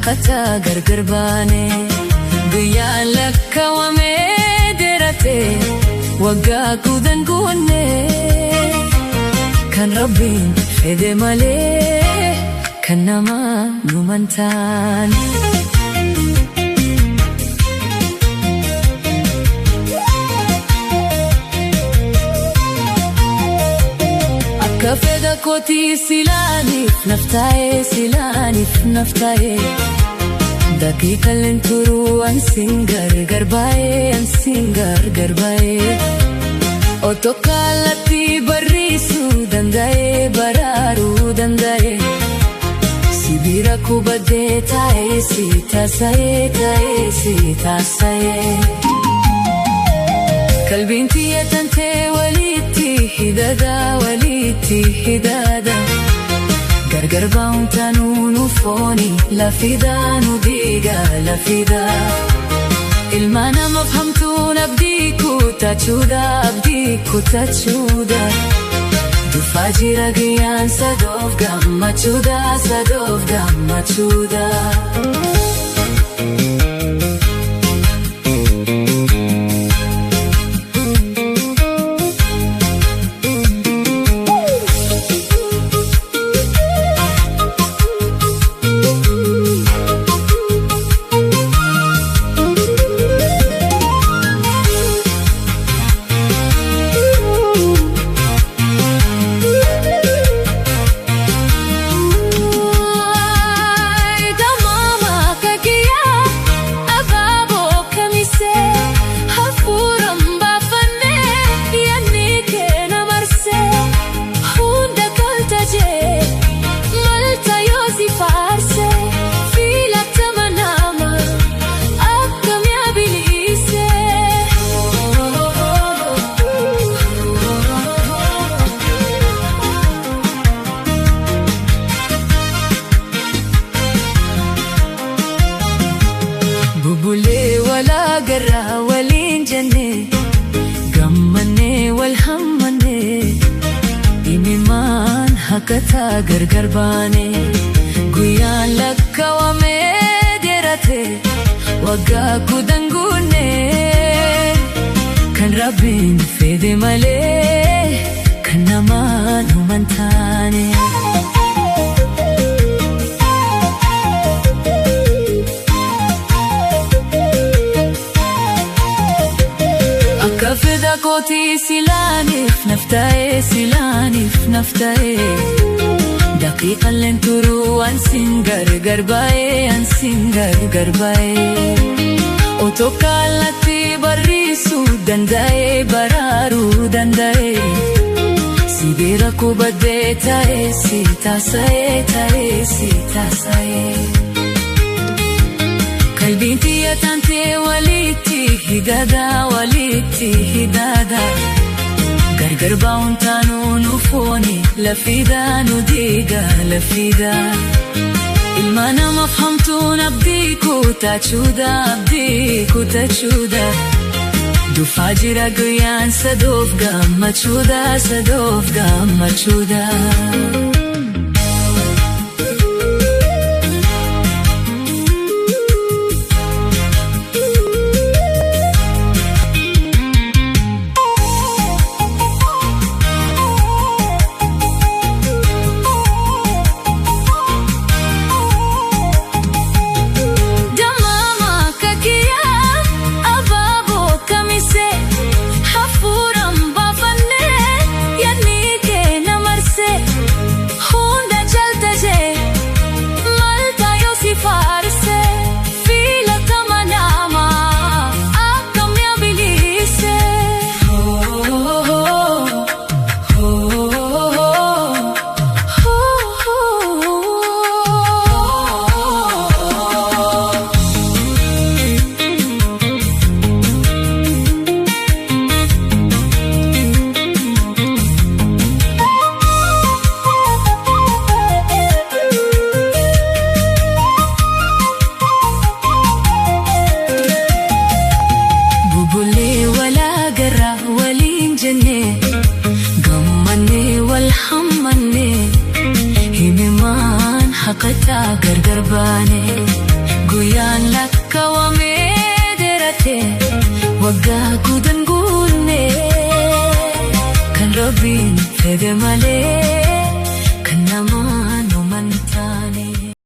haqata gargar baane guyyaan lakkaawamee dheerate waggaa guudan guunne kan Rabbiin fedhe malee kan namaa numan taane. Akka fedha kootii silaaniif naftaa'ee daqiiqaaleen turuu ansiin gargar baay'ee otoo kallattii barriisuu danda'ee baraaruu danda'ee sibiira kubadee taa'ee si taasa'ee qalbiin tiyyatantee walitti hidhada gargar baa'uun taanuu nu fooni lafiidhaa nu dhiiga lafiidhaa ilma namaaf hamtuun abdii kutachuudha dhufaa jira guyyaan sadoof gammachuudha. Bubulee walaa garraa waliin jennee gammannee wal hammannee dhimmimaan haqataa gargar baane guyyaan lakkaawamee dheerate waggaa guudan guunne kan Rabbiin fedhe malee kan namaa numan taane. Akka fedha kootii silaaniif naftaa'ee daqiiqaaleen turuu ansiin gargar baay'ee otoo kallattii barriisuu danda'ee baraaruu danda'ee sibiira kubadee taa'ee si taasa'ee qalbiin tiyyatantee walitti hidhada gargar baa'uun taanuu nu fooni lafiidhaa nu dhiiga lafiidhaa ilma namaaf hamtuun abdii kutachuudha dhufaa jira guyyaan sadoof gammachuudha. haqataa gargar baane Gagudan gulne kan Rabbiin fede malee